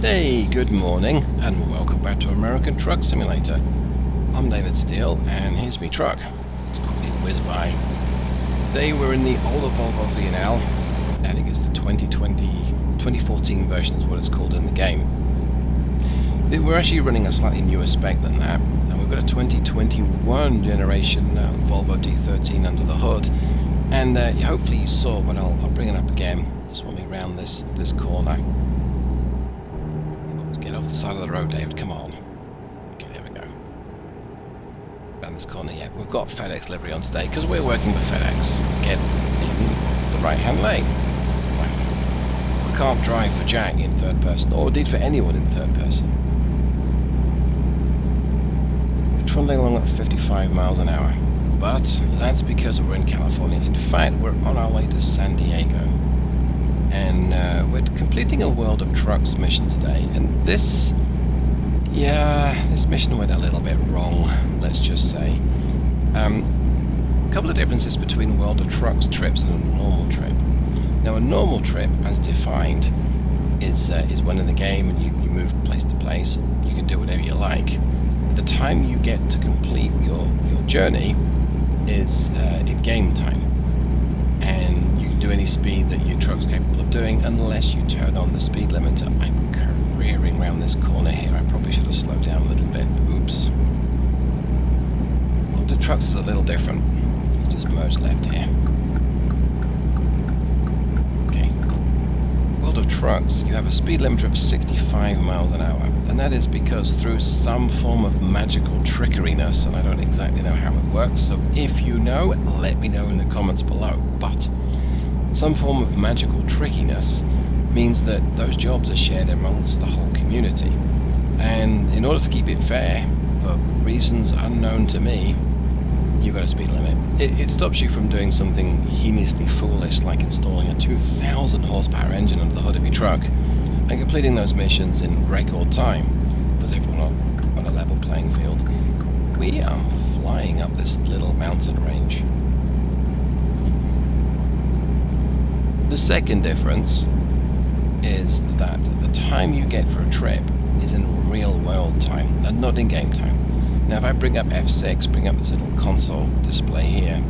Hey, good morning, and welcome back to American Truck Simulator. I'm David Steele, and here's me truck. Let's quickly whiz by. Today we're in the older Volvo VNL. I think it's the 2014 version is what it's called in the game. We're actually running a slightly newer spec than that, and we've got a 2021 generation Volvo D13 under the hood. And hopefully you saw, but I'll bring it up again, just when we round this corner. Get off the side of the road, David, come on. Okay, there we go. Around this corner, yeah. We've got FedEx livery on today, because we're working with FedEx. Get in the right-hand lane. Right. I can't drive for Jack in third person, or indeed for anyone in third person. We're trundling along at 55 miles an hour, but that's because we're in California. In fact, we're on our way to San Diego. And we're completing a World of Trucks mission today, and this mission went a little bit wrong, let's just say. A couple of differences between World of Trucks trips and a normal trip. Now, a normal trip, as defined, is when in the game and you move place to place, and you can do whatever you like. The time you get to complete your journey is in game time, and you can do any speed that your truck's capable of doing unless you turn on the speed limiter. I'm careering around this corner here. I probably should have slowed down a little bit. Oops. Well, the trucks is a little different. Let's just merge left here. Okay. World of Trucks, you have a speed limiter of 65 miles an hour, and that is because through some form of magical trickeryness, and I don't exactly know how it works, so if you know, let me know in the comments below, but some form of magical trickiness means that those jobs are shared amongst the whole community. And in order to keep it fair, for reasons unknown to me, you've got a speed limit. It stops you from doing something heinously foolish like installing a 2,000 horsepower engine under the hood of your truck and completing those missions in record time. Puts everyone on a level playing field. We are flying up this little mountain range. The second difference is that the time you get for a trip is in real world time and not in game time. Now if I bring up F6, bring up this little console display here,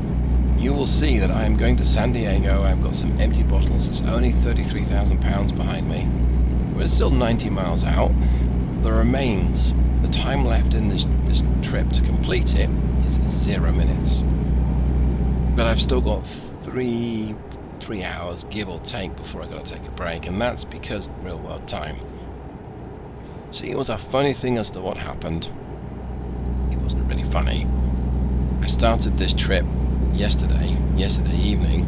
you will see that I am going to San Diego. I've got some empty bottles. It's only 33,000 pounds behind me. We're still 90 miles out. The remains, the time left in this trip to complete it is 0 minutes. But I've still got three hours, give or take, before I gotta take a break, and that's because of real world time. See, it was a funny thing as to what happened. It wasn't really funny. I started this trip yesterday evening.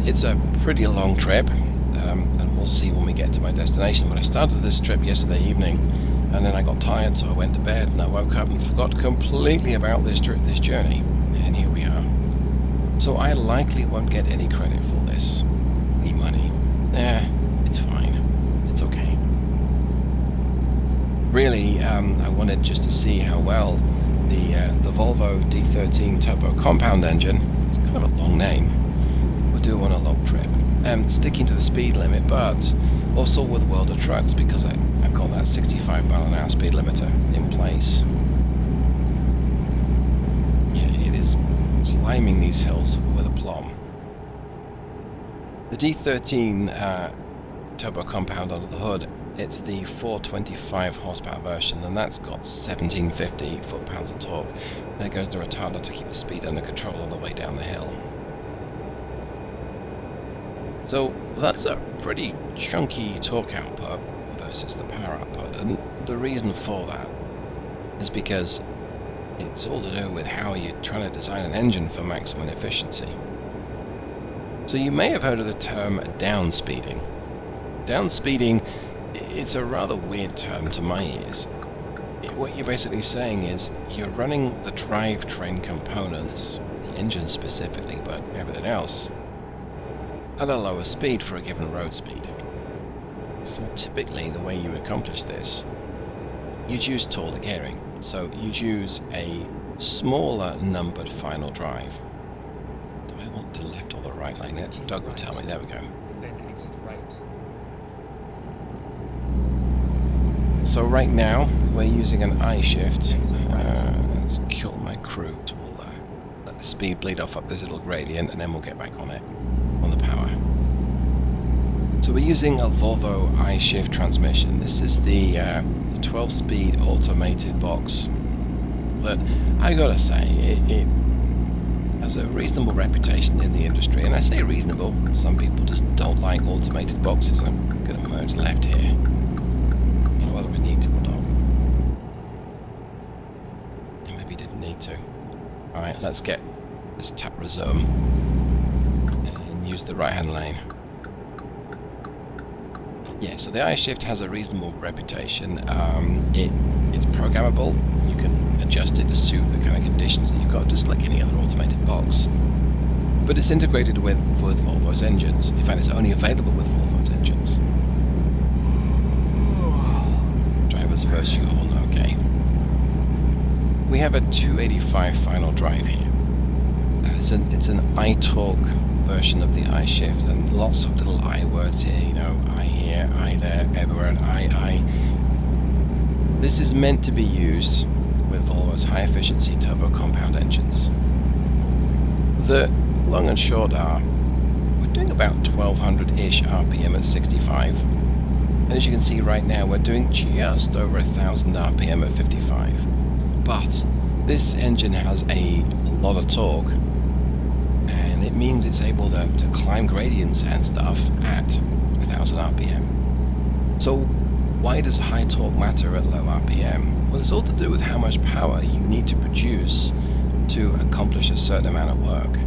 It's a pretty long trip, and we'll see when we get to my destination, but I started this trip yesterday evening, and then I got tired, so I went to bed, and I woke up and forgot completely about this journey, and here we are. So I likely won't get any credit for this. Any money. It's fine. It's okay. Really, I wanted just to see how well the Volvo D13 turbo compound engine, it's kind of a long name, will do on a long trip. Sticking to the speed limit, but also with World of Trucks, because I've got that 65 mile an hour speed limiter in place. Yeah, it is climbing these hills with aplomb. The D13 turbo compound under the hood, it's the 425 horsepower version, and that's got 1750 foot-pounds of torque. There goes the retarder to keep the speed under control all the way down the hill. So that's a pretty chunky torque output versus the power output, and the reason for that is because it's all to do with how you're trying to design an engine for maximum efficiency. So you may have heard of the term downspeeding. Downspeeding, it's a rather weird term to my ears. What you're basically saying is you're running the drivetrain components, the engine specifically, but everything else, at a lower speed for a given road speed. So typically the way you accomplish this, you'd use taller gearing. So you'd use a smaller numbered final drive. Do I want the left or the right lane? Doug will tell me. There we go. Then exit right. So right now we're using an I shift. Let's kill my crew. We'll let the speed bleed off up this little gradient, and then we'll get back on it, on the power. So we're using a Volvo I shift transmission. This is the 12-speed automated box that I gotta say it has a reasonable reputation in the industry, and I say reasonable. Some people just don't like automated boxes. I'm gonna merge left here, whether we need to or not. Maybe didn't need to. All right, let's tap resume and use the right-hand lane. Yeah, so the I shift has a reasonable reputation. It's programmable. You can adjust it to suit the kind of conditions that you've got, just like any other automated box. But it's integrated with Volvo's engines. In fact, it's only available with Volvo's engines. Driver's first yawn, okay. We have a 285 final drive here. It's an iTalk version of the I shift, and lots of little I words here, you know, I here, I there, everywhere, and I. This is meant to be used with Volvo's high efficiency turbo compound engines. The long and short are, we're doing about 1200-ish RPM at 65, and as you can see right now, we're doing just over 1000 RPM at 55. But this engine has a lot of torque, and it means it's able to climb gradients and stuff at 1000 RPM. So why does high torque matter at low RPM? Well, it's all to do with how much power you need to produce to accomplish a certain amount of work.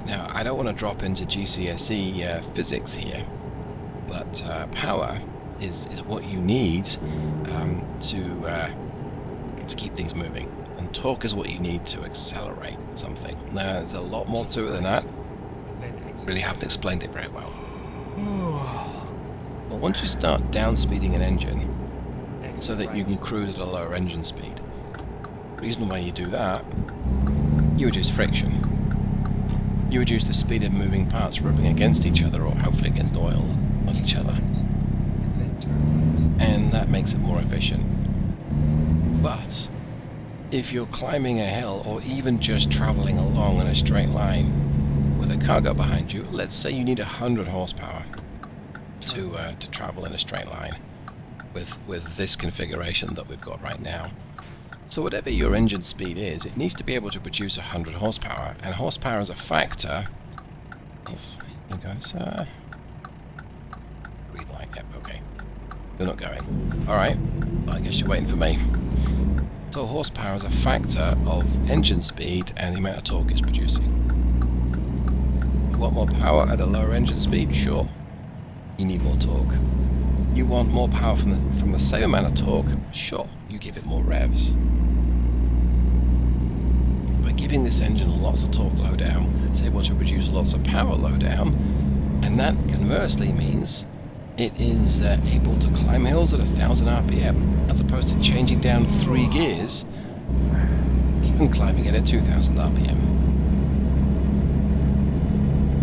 Now, I don't want to drop into GCSE physics here, but power is what you need to keep things moving. And torque is what you need to accelerate something. Now, there's a lot more to it than that. Really haven't explained it very well. But once you start down-speeding an engine so that you can cruise at a lower engine speed, the reason why you do that, you reduce friction. You reduce the speed of moving parts rubbing against each other, or hopefully against oil on each other. And that makes it more efficient. But if you're climbing a hill, or even just traveling along in a straight line with a cargo behind you, let's say you need 100 horsepower to travel in a straight line with this configuration that we've got right now. So whatever your engine speed is, it needs to be able to produce 100 horsepower, and horsepower is a factor of, here goes, green light, yep, okay. You're not going. Alright, well, I guess you're waiting for me. So horsepower is a factor of engine speed and the amount of torque it's producing. You want more power at a lower engine speed? Sure. You need more torque. You want more power from the same amount of torque? Sure. You give it more revs. By giving this engine lots of torque low down, it's able to produce lots of power low down, and that conversely means it is able to climb hills at 1000 RPM, as opposed to changing down 3 gears, even climbing it at 2000 RPM.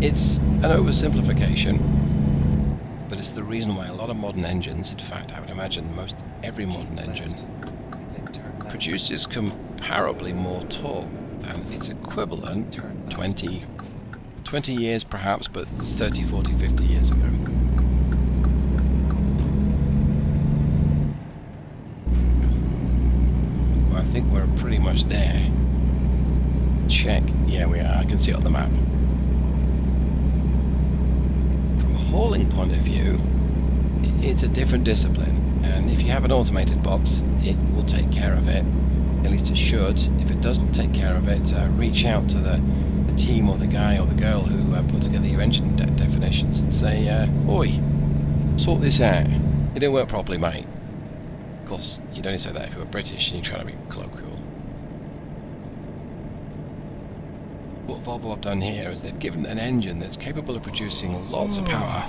It's an oversimplification, but it's the reason why a lot of modern engines, in fact I would imagine most every modern engine, produces comparably more torque than its equivalent 20 years perhaps, but 30, 40, 50 years ago. I think we're pretty much there. Check. Yeah, we are. I can see it on the map. From a hauling point of view, it's a different discipline. And if you have an automated box, it will take care of it. At least it should. If it doesn't take care of it, reach out to the team or the guy or the girl who put together your engine definitions and say, oi, sort this out. It didn't work properly, mate. Of course, you'd only say that if you were British and you're trying to be colloquial. What Volvo have done here is they've given an engine that's capable of producing lots of power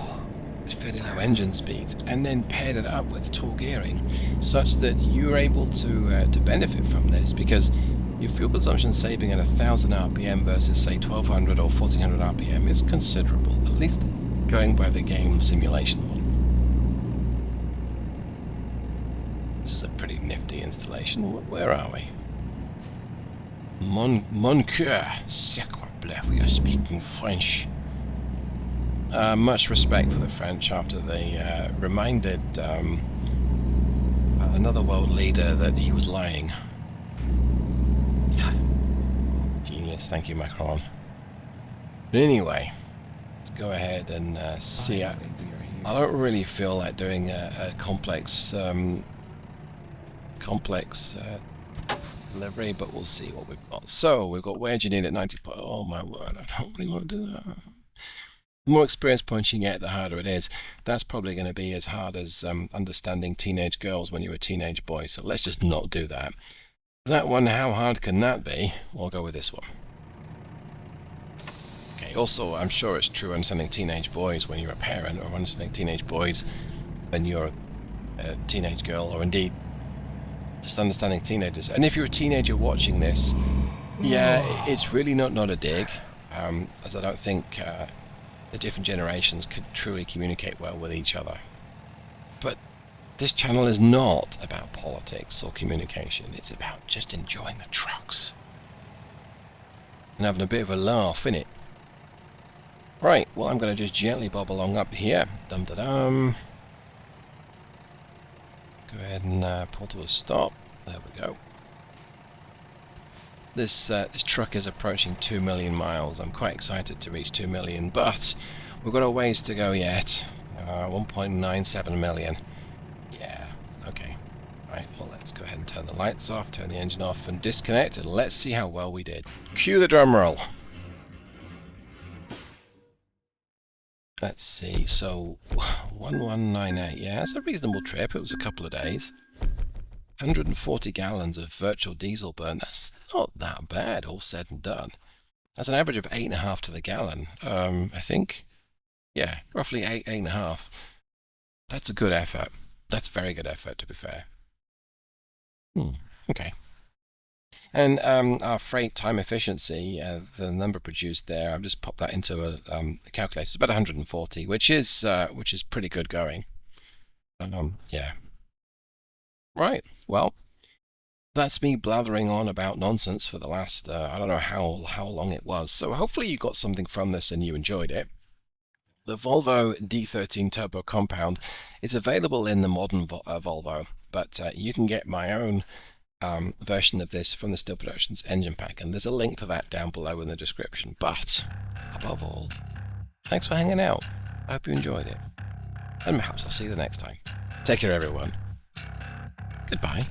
at fairly low engine speeds, and then paired it up with torque gearing, such that you're able to benefit from this, because your fuel consumption saving at 1000 RPM versus say 1200 or 1400 RPM is considerable, at least going by the game simulation model. pretty nifty installation. Where are we? Mon coeur, sacre bleu, we are speaking French. Much respect for the French after they reminded another world leader that he was lying. Genius, thank you, Macron. Anyway, let's go ahead and see. I don't really feel like doing a complex delivery, but we'll see what we've got. So we've got where do you need it 90. Oh my word, I don't really want to do that. The more experience points you get, the harder it is. That's probably going to be as hard as understanding teenage girls when you're a teenage boy. So let's just not do that. That one, how hard can that be? We'll go with this one. Okay, also, I'm sure it's true understanding teenage boys when you're a parent, or understanding teenage boys when you're a teenage girl, or indeed just understanding teenagers. And if you're a teenager watching this, yeah, it's really not a dig, as I don't think the different generations could truly communicate well with each other. But this channel is not about politics or communication. It's about just enjoying the trucks and having a bit of a laugh, innit? Right, well, I'm going to just gently bob along up here. Dum-da-dum. Go ahead and pull to a stop. There we go. This truck is approaching 2 million miles. I'm quite excited to reach 2 million, but we've got a ways to go yet. 1.97 million. Yeah, okay. Right, well, let's go ahead and turn the lights off, turn the engine off, and disconnect, and let's see how well we did. Cue the drum roll. Let's see, so 1198, yeah, that's a reasonable trip. It was a couple of days. 140 gallons of virtual diesel burn. That's not that bad, all said and done. That's an average of 8.5 to the gallon, I think. Yeah, roughly 8.5. That's a good effort. That's very good effort, to be fair. Okay. And our freight time efficiency, the number produced there, I've just popped that into a calculator. It's about 140, which is pretty good going. Yeah. Right. Well, that's me blathering on about nonsense for the last I don't know how long it was. So hopefully you got something from this and you enjoyed it. The Volvo D13 Turbo Compound is available in the modern Volvo, but you can get my own version of this from the Steel Productions engine pack, and there's a link to that down below in the description. But above all, thanks for hanging out. I hope you enjoyed it, and perhaps I'll see you the next time. Take care, everyone. Goodbye.